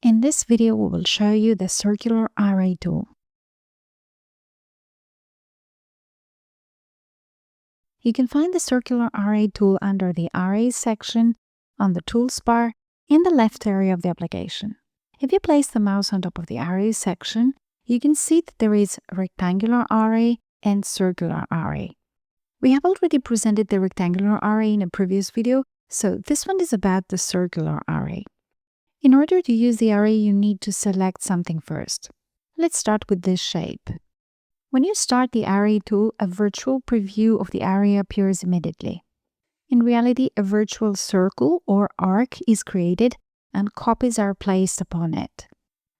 In this video, we will show you the circular array tool. You can find the circular array tool under the Arrays section on the Tools bar in the left area of the application. If you place the mouse on top of the Arrays section, you can see that there is a rectangular array and circular array. We have already presented the rectangular array in a previous video, so this one is about the circular array. In order to use the array, you need to select something first. Let's start with this shape. When you start the array tool, a virtual preview of the array appears immediately. In reality, a virtual circle or arc is created and copies are placed upon it.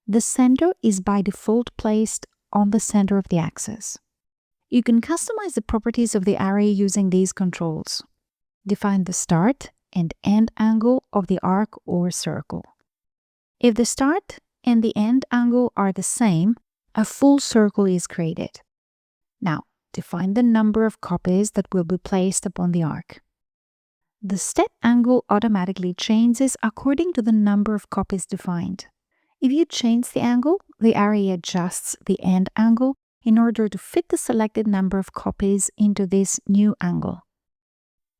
The center is by default placed on the center of the axis. You can customize the properties of the array using these controls. Define the start and end angle of the arc or circle. If the start and the end angle are the same, a full circle is created. Now, define the number of copies that will be placed upon the arc. The step angle automatically changes according to the number of copies defined. If you change the angle, the array adjusts the end angle in order to fit the selected number of copies into this new angle.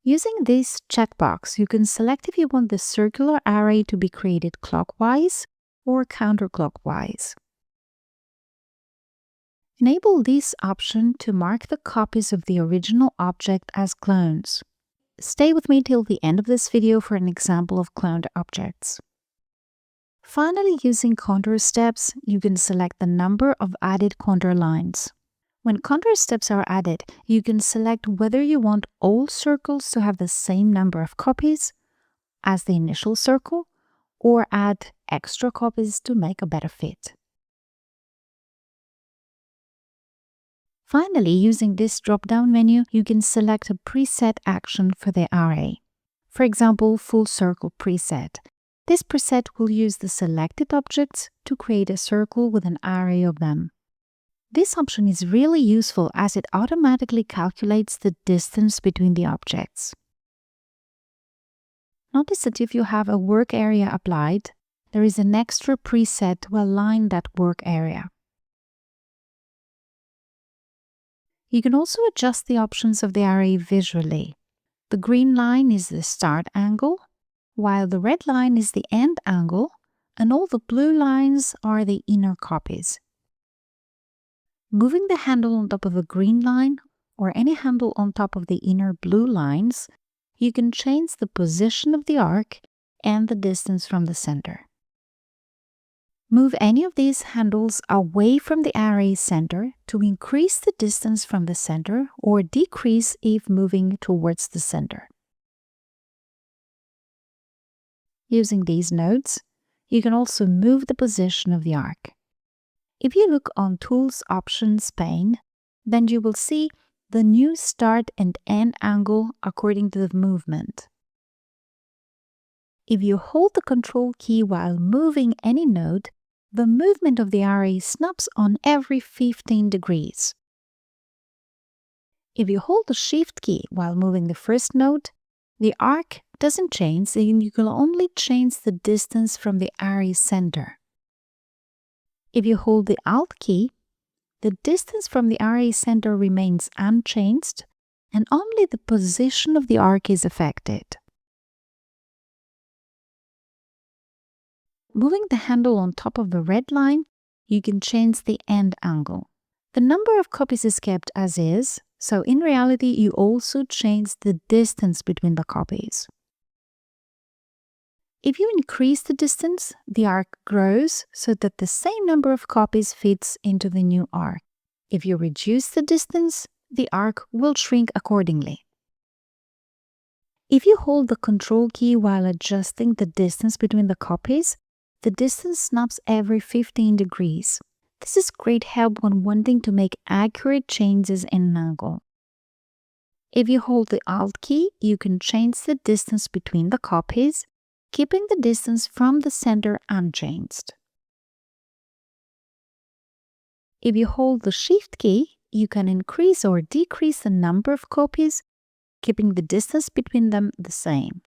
Using this checkbox, you can select if you want the circular array to be created clockwise or counterclockwise. Enable this option to mark the copies of the original object as clones. Stay with me till the end of this video for an example of cloned objects. Finally, using contour steps, you can select the number of added contour lines. When contour steps are added, you can select whether you want all circles to have the same number of copies as the initial circle or add extra copies to make a better fit. Finally, using this drop-down menu, you can select a preset action for the array. For example, full circle preset. This preset will use the selected objects to create a circle with an array of them. This option is really useful as it automatically calculates the distance between the objects. Notice that if you have a work area applied, there is an extra preset to align that work area. You can also adjust the options of the array visually. The green line is the start angle, while the red line is the end angle, and all the blue lines are the inner copies. Moving the handle on top of a green line or any handle on top of the inner blue lines, you can change the position of the arc and the distance from the center. Move any of these handles away from the array center to increase the distance from the center or decrease if moving towards the center. Using these nodes, you can also move the position of the arc. If you look on Tools Options pane, then you will see the new start and end angle according to the movement. If you hold the Ctrl key while moving any node, the movement of the array snaps on every 15 degrees. If you hold the Shift key while moving the first node, the arc doesn't change and you can only change the distance from the array center. If you hold the Alt key, the distance from the array center remains unchanged and only the position of the arc is affected. Moving the handle on top of the red line, you can change the end angle. The number of copies is kept as is, so in reality you also change the distance between the copies. If you increase the distance, the arc grows so that the same number of copies fits into the new arc. If you reduce the distance, the arc will shrink accordingly. If you hold the Ctrl key while adjusting the distance between the copies, the distance snaps every 15 degrees. This is great help when wanting to make accurate changes in an angle. If you hold the Alt key, you can change the distance between the copies, keeping the distance from the center unchanged. If you hold the Shift key, you can increase or decrease the number of copies, keeping the distance between them the same.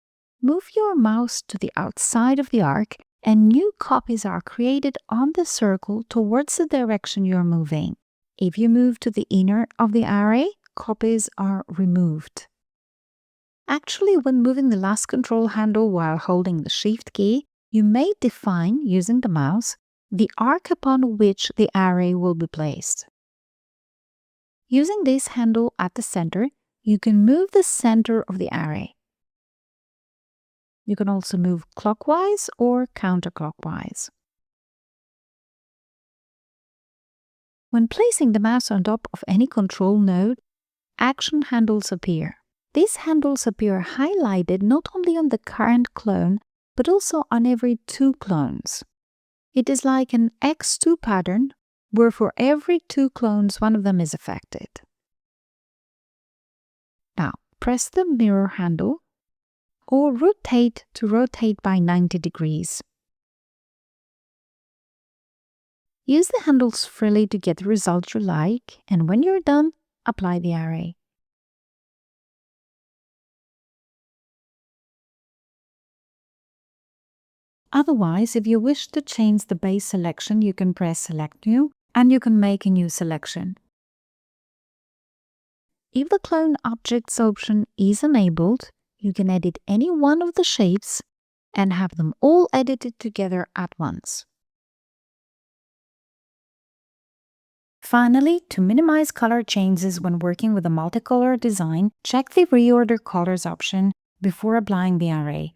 Move your mouse to the outside of the arc and new copies are created on the circle towards the direction you're moving. If you move to the inner of the array, copies are removed. Actually, when moving the last control handle while holding the Shift key, you may define, using the mouse, the arc upon which the array will be placed. Using this handle at the center, you can move the center of the array. You can also move clockwise or counterclockwise. When placing the mouse on top of any control node, action handles appear. These handles appear highlighted not only on the current clone, but also on every 2 clones. It is like an X2 pattern, where for every 2 clones, one of them is affected. Now, press the mirror handle or rotate to rotate by 90 degrees. Use the handles freely to get the result you like, and when you're done, apply the array. Otherwise, if you wish to change the base selection, you can press Select New, and you can make a new selection. If the Clone Objects option is enabled, you can edit any one of the shapes and have them all edited together at once. Finally, to minimize color changes when working with a multicolor design, check the Reorder Colors option before applying the array.